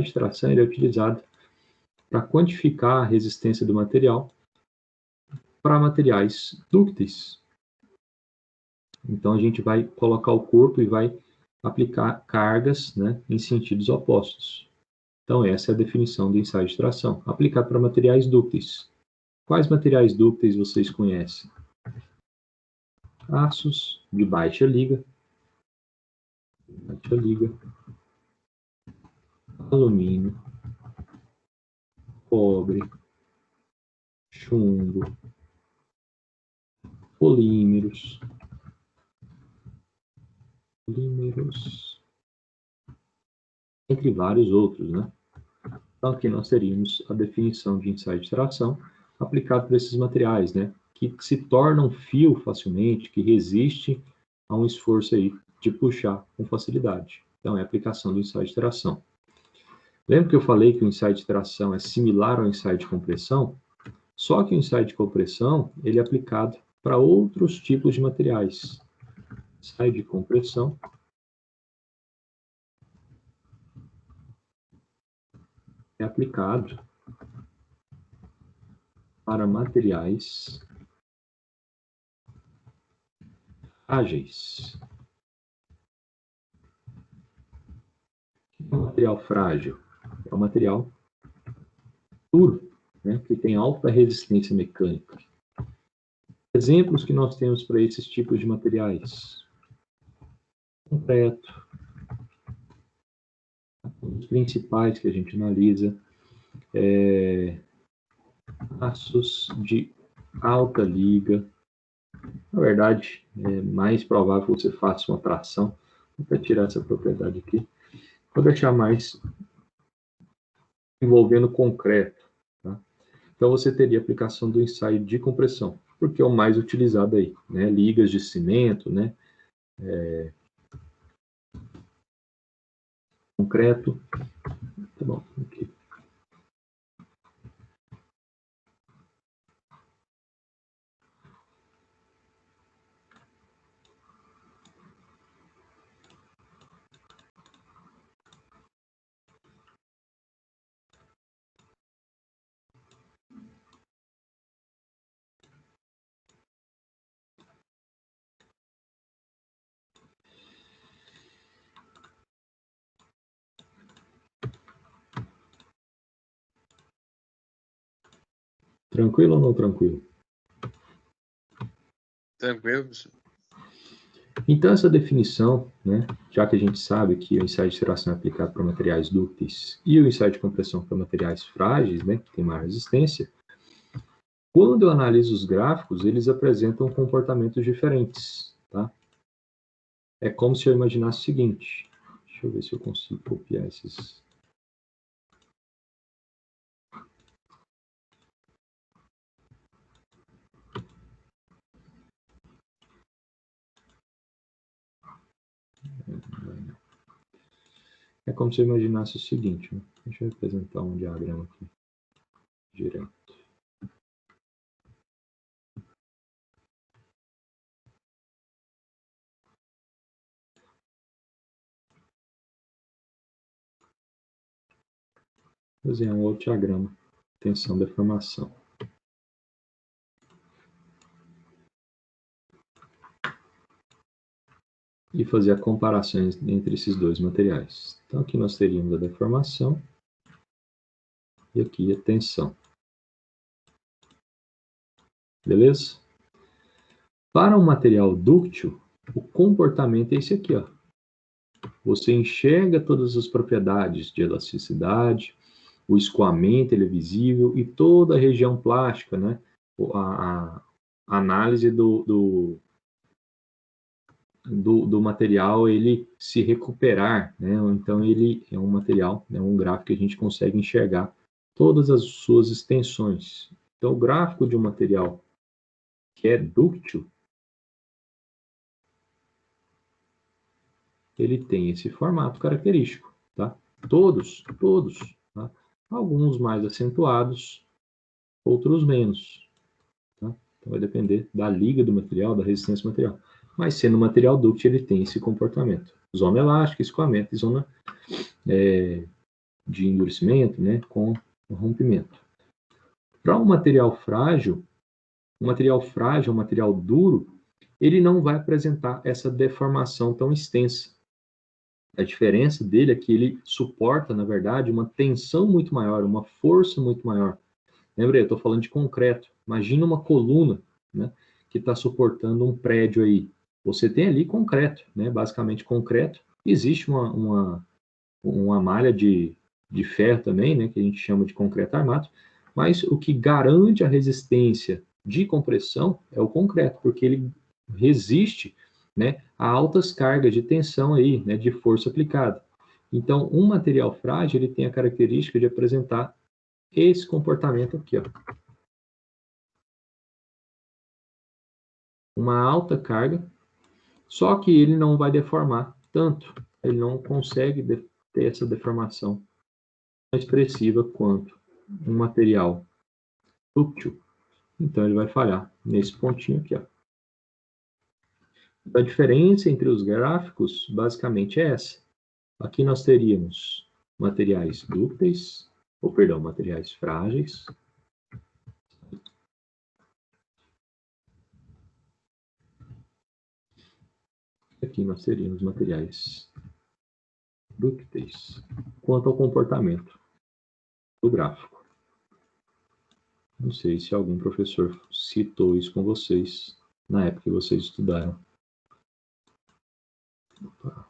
ensaio de tração ele é utilizado para quantificar a resistência do material para materiais dúcteis. Então, a gente vai colocar o corpo e vai aplicar cargas, né, em sentidos opostos. Então, essa é a definição do ensaio de tração, aplicado para materiais dúcteis. Quais materiais dúcteis vocês conhecem? Aços de baixa liga, alumínio, cobre, chumbo, polímeros, entre vários outros, né? Então, aqui nós teríamos a definição de ensaio de tração aplicado para esses materiais, né? Que se tornam fio facilmente, que resiste a um esforço aí de puxar com facilidade. Então, é a aplicação do ensaio de tração. Lembra que eu falei que o ensaio de tração é similar ao ensaio de compressão? Só que o ensaio de compressão, ele é aplicado para outros tipos de materiais. Ensaio de compressão é aplicado para materiais frágeis. O que é um material frágil? É um material duro, né, que tem alta resistência mecânica. Exemplos que nós temos para esses tipos de materiais: concreto, os principais que a gente analisa, aços de alta liga. Na verdade, é mais provável que você faça uma tração. Vou tirar essa propriedade aqui. Vou deixar mais envolvendo concreto. Tá? Então, você teria a aplicação do ensaio de compressão, porque é o mais utilizado aí, né? Ligas de cimento, né? Concreto. Tá bom, aqui. Tranquilo ou não tranquilo? Tranquilo, professor. Então, essa definição, né, já que a gente sabe que o ensaio de tração é aplicado para materiais dúcteis e o ensaio de compressão para materiais frágeis, né, que tem maior resistência, quando eu analiso os gráficos, eles apresentam comportamentos diferentes. Tá? É como se eu imaginasse o seguinte. Deixa eu ver se eu consigo copiar esses. É como se eu imaginasse o seguinte. Né? Deixa eu representar um diagrama aqui. Direto. Vou desenhar um outro diagrama. Tensão, deformação. E fazer a comparação entre esses dois materiais. Então, aqui nós teríamos a deformação e aqui a tensão. Beleza? Para um material dúctil, o comportamento é esse aqui, ó. Você enxerga todas as propriedades de elasticidade, o escoamento ele é visível e toda a região plástica, né? A análise do material ele se recuperar, né? Então ele é um material, né, um gráfico que a gente consegue enxergar todas as suas extensões. Então o gráfico de um material que é dúctil, ele tem esse formato característico, tá? Todos, tá? Alguns mais acentuados, outros menos, tá? Então vai depender da liga do material, da resistência do material. Mas sendo material dúctil, ele tem esse comportamento. Zona elástica, escoamento e zona de endurecimento, né, com rompimento. Para um material frágil, um material duro, ele não vai apresentar essa deformação tão extensa. A diferença dele é que ele suporta, na verdade, uma tensão muito maior, uma força muito maior. Lembra, eu estou falando de concreto. Imagina uma coluna, né, que está suportando um prédio aí. Você tem ali concreto, né, basicamente concreto. Existe uma malha de ferro também, né, que a gente chama de concreto armado, mas o que garante a resistência de compressão é o concreto, porque ele resiste, né, a altas cargas de tensão aí, né, de força aplicada. Então, um material frágil, ele tem a característica de apresentar esse comportamento aqui, ó. Uma alta carga, só que ele não vai deformar tanto, ele não consegue ter essa deformação expressiva quanto um material dúctil, então ele vai falhar nesse pontinho aqui, ó. A diferença entre os gráficos basicamente é essa. Aqui nós teríamos materiais dúcteis, ou perdão, materiais frágeis. Aqui nós teríamos materiais dúcteis. Quanto ao comportamento do gráfico, não sei se algum professor citou isso com vocês na época que vocês estudaram. Opa.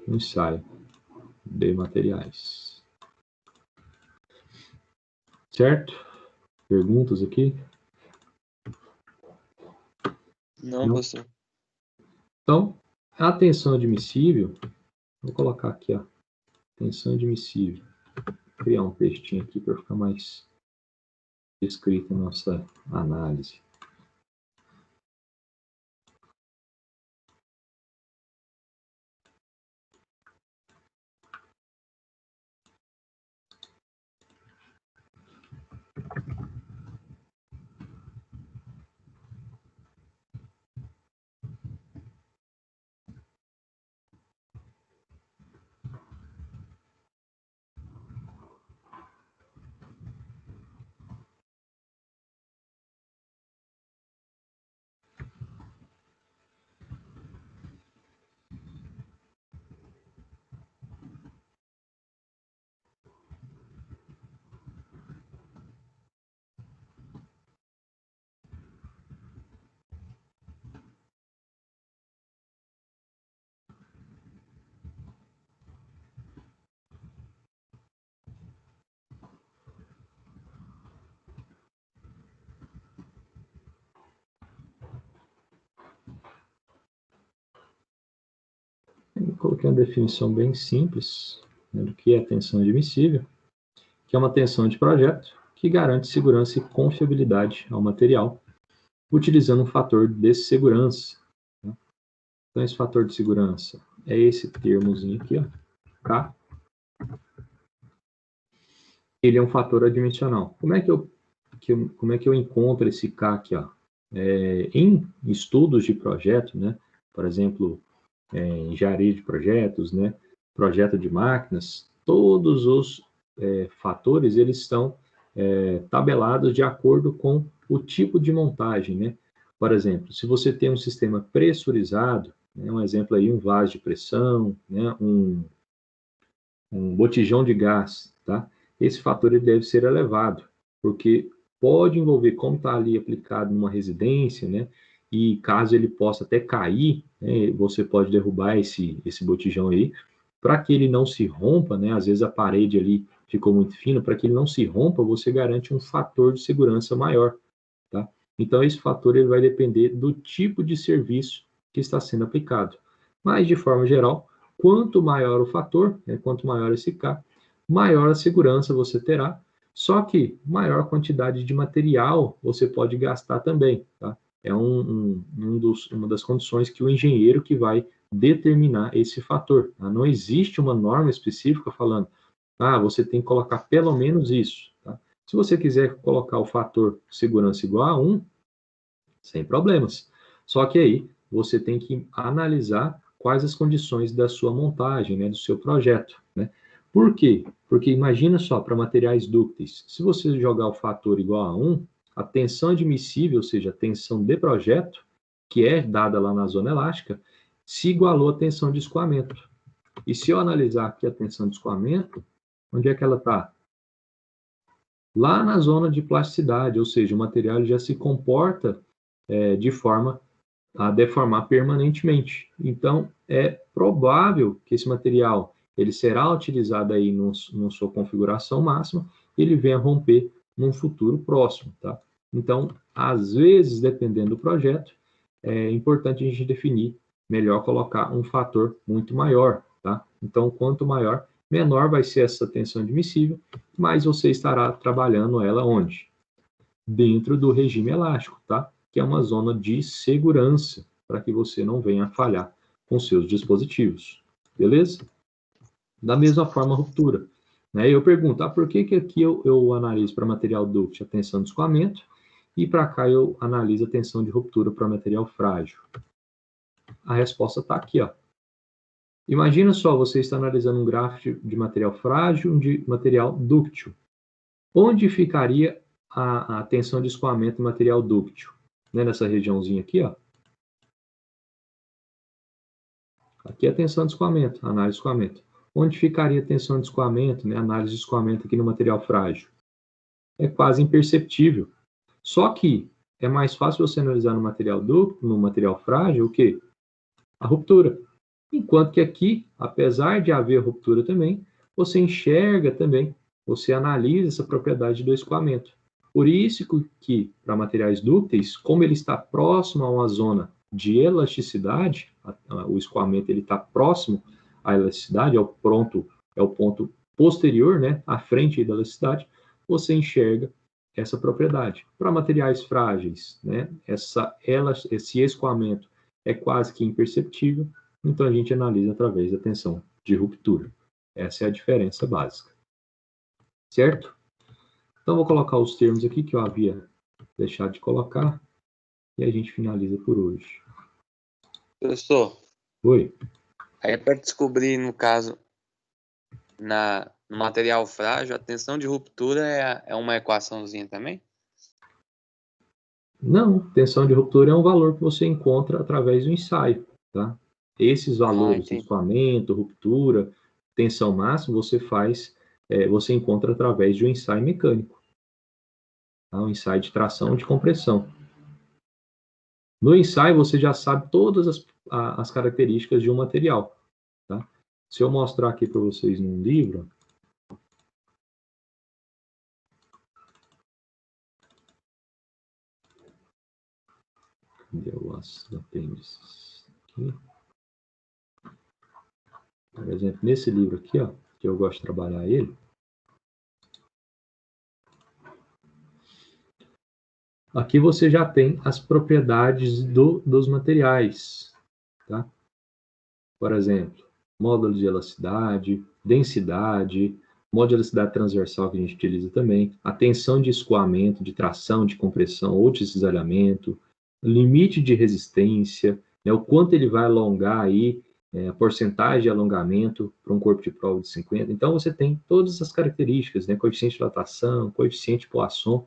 Ensaio de materiais. Certo? Perguntas aqui? Não, professor. Então, a tensão admissível, vou colocar aqui, ó, tensão admissível. Vou criar um textinho aqui para ficar mais escrito a nossa análise. Eu coloquei uma definição bem simples, né, do que é tensão admissível, que é uma tensão de projeto que garante segurança e confiabilidade ao material, utilizando um fator de segurança. Né? Então, esse fator de segurança é esse termozinho aqui, ó, K. Ele é um fator adimensional. Como é que eu encontro esse K aqui? Ó? Em estudos de projeto, né? Por exemplo, engenharia de projetos, né? Projeto de máquinas, todos os fatores eles estão tabelados de acordo com o tipo de montagem, né? Por exemplo, se você tem um sistema pressurizado, né, um exemplo aí, um vaso de pressão, né, um botijão de gás, tá? Esse fator ele deve ser elevado, porque pode envolver, como está ali aplicado numa residência, né? E caso ele possa até cair, né, você pode derrubar esse botijão aí, para que ele não se rompa, né? Às vezes a parede ali ficou muito fina, para que ele não se rompa, você garante um fator de segurança maior, tá? Então esse fator ele vai depender do tipo de serviço que está sendo aplicado. Mas de forma geral, quanto maior o fator, né, quanto maior esse K, maior a segurança você terá, só que maior quantidade de material você pode gastar também, tá? É uma das condições que o engenheiro que vai determinar esse fator. Tá? Não existe uma norma específica falando, você tem que colocar pelo menos isso. Tá? Se você quiser colocar o fator segurança igual a 1, sem problemas. Só que aí você tem que analisar quais as condições da sua montagem, né, do seu projeto, né? Por quê? Porque imagina só, para materiais dúcteis, se você jogar o fator igual a 1, a tensão admissível, ou seja, a tensão de projeto, que é dada lá na zona elástica, se igualou à tensão de escoamento. E se eu analisar aqui a tensão de escoamento, onde é que ela está? Lá na zona de plasticidade, ou seja, o material já se comporta de forma a deformar permanentemente. Então, é provável que esse material ele será utilizado aí na sua configuração máxima, ele venha romper num futuro próximo, tá? Então, às vezes, dependendo do projeto, é importante a gente definir melhor colocar um fator muito maior, tá? Então, quanto maior, menor vai ser essa tensão admissível, mas você estará trabalhando ela onde? Dentro do regime elástico, tá? Que é uma zona de segurança para que você não venha falhar com seus dispositivos, beleza? Da mesma forma, a ruptura. Né? Eu pergunto, por que aqui eu analiso para material ductil a tensão de escoamento e para cá eu analiso a tensão de ruptura para material frágil? A resposta está aqui, ó. Imagina só, você está analisando um gráfico de material frágil e de material dúctil. Onde ficaria a tensão de escoamento do material dúctil? Né, nessa regiãozinha aqui, ó. Aqui é a tensão de escoamento, análise de escoamento. Onde ficaria a tensão de escoamento, né, análise de escoamento aqui no material frágil? É quase imperceptível. Só que é mais fácil você analisar no material dúctil, no material frágil, o quê? A ruptura. Enquanto que aqui, apesar de haver ruptura também, você enxerga também, você analisa essa propriedade do escoamento. Por isso que, para materiais dúcteis, como ele está próximo a uma zona de elasticidade, o escoamento ele está próximo à elasticidade, é o ponto posterior, né, à frente da elasticidade, você enxerga essa propriedade. Para materiais frágeis, né, esse escoamento é quase que imperceptível, então a gente analisa através da tensão de ruptura. Essa é a diferença básica. Certo? Então vou colocar os termos aqui que eu havia deixado de colocar e a gente finaliza por hoje. Professor, Oi? aí para descobrir, no caso, no material frágil, a tensão de ruptura é uma equaçãozinha também? Não, tensão de ruptura é um valor que você encontra através do ensaio, tá? Esses valores, Entendi. escoamento, ruptura, tensão máxima, você encontra através de um ensaio mecânico, tá? Um ensaio de tração ou de compressão. No ensaio, você já sabe todas as características de um material, tá? Se eu mostrar aqui para vocês num livro, cadê os apêndices? Aqui. Por exemplo, nesse livro aqui, ó, que eu gosto de trabalhar ele, aqui você já tem as propriedades dos materiais, tá? Por exemplo, módulo de elasticidade, densidade, módulo de elasticidade transversal que a gente utiliza também, a tensão de escoamento, de tração, de compressão ou de cisalhamento, limite de resistência, né, o quanto ele vai alongar aí, a porcentagem de alongamento para um corpo de prova de 50. Então, você tem todas as características, né, coeficiente de dilatação, coeficiente de Poisson,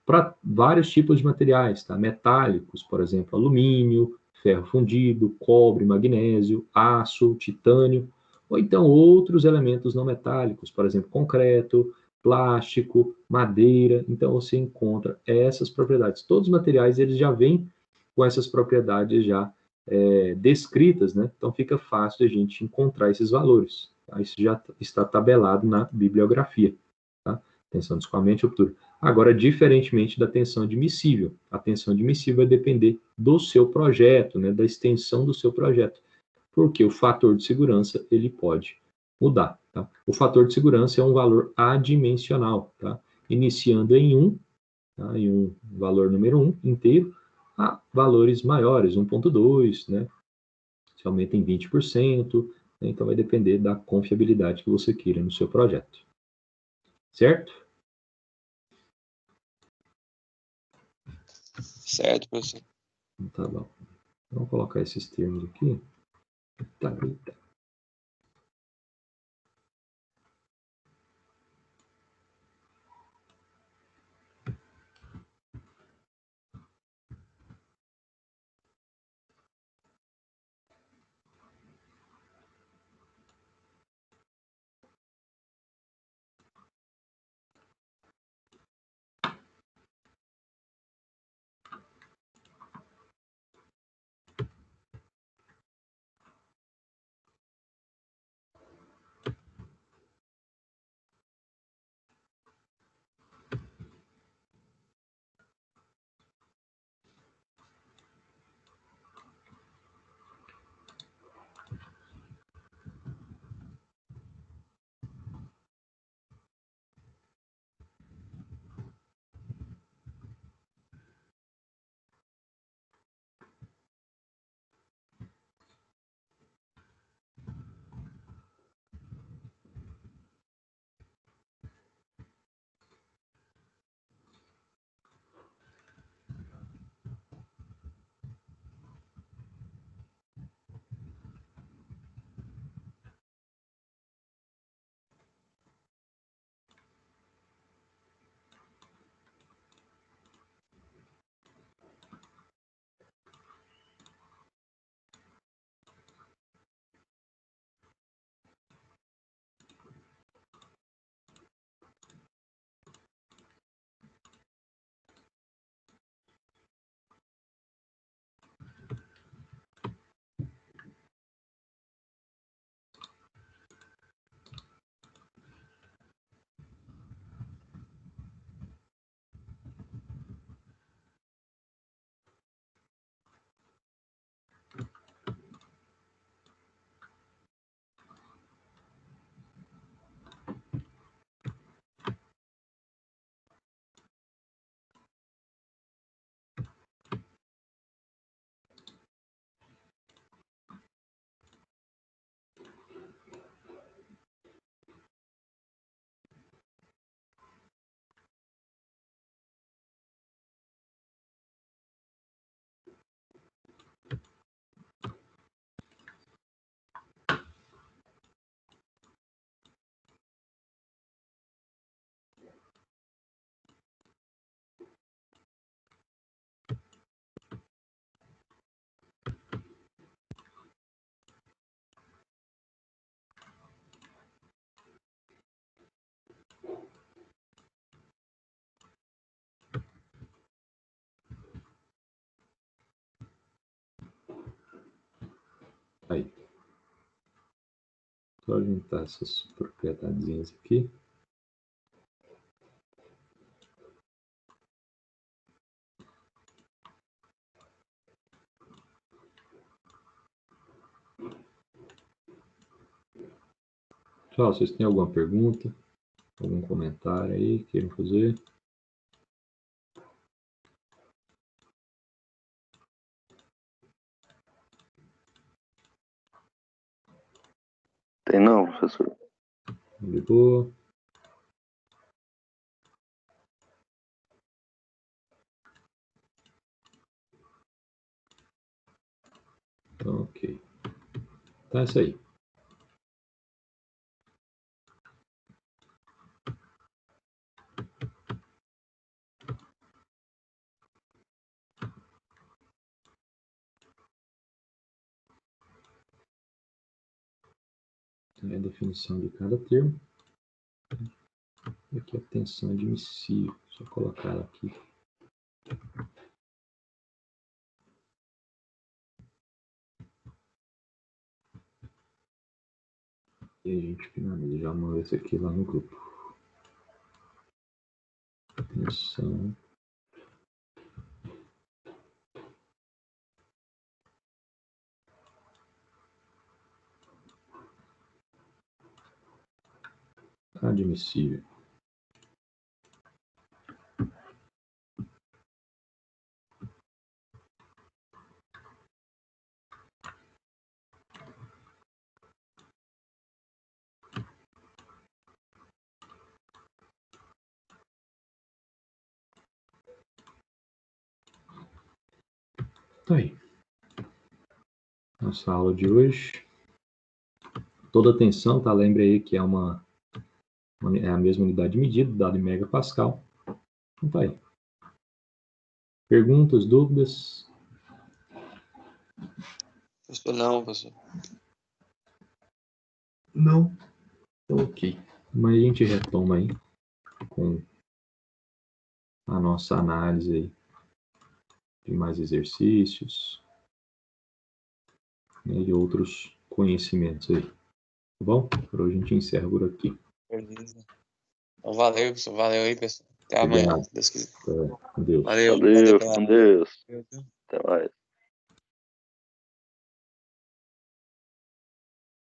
para vários tipos de materiais, tá? Metálicos, por exemplo, alumínio, ferro fundido, cobre, magnésio, aço, titânio, ou então outros elementos não metálicos, por exemplo, concreto, plástico, madeira. Então você encontra essas propriedades. Todos os materiais eles já vêm com essas propriedades já descritas, né? Então fica fácil a gente encontrar esses valores. Tá? Isso já está tabelado na bibliografia. Tá? Tensão de escoamento e ruptura. Agora, diferentemente da tensão admissível, a tensão admissível vai depender do seu projeto, né, da extensão do seu projeto, porque o fator de segurança ele pode mudar. Tá? O fator de segurança é um valor adimensional, tá? Iniciando em 1, tá? Em um valor número 1 inteiro, a valores maiores, 1.2, né? Se aumenta em 20%, né? Então vai depender da confiabilidade que você queira no seu projeto. Certo? Certo, professor. Tá bom. Vamos colocar esses termos aqui. Eita. Aí. Só juntar essas propriedades aqui. Pessoal, vocês têm alguma pergunta? Algum comentário aí que queiram fazer? Tem não, professor. De boa. Então, ok. Então é isso aí. Então, é a definição de cada termo. E aqui a tensão admissível. Só colocar ela aqui. E a gente finaliza. Já manda esse aqui lá no grupo. Tensão admissível. Tá aí. Nossa aula de hoje. Toda tensão, tá? Lembre aí que é é a mesma unidade de medida, dado em megapascal. Então tá aí. Perguntas, dúvidas? Professor, não, professor. Não. Então, ok. Mas a gente retoma aí com a nossa análise aí de mais exercícios, né, e outros conhecimentos aí. Tá bom? Por hoje a gente encerra por aqui. Beleza. Então, valeu, professor. Valeu aí, pessoal. Até amanhã, Obrigado. se Deus quiser. Com Deus. Valeu. Valeu, com Deus. Até mais.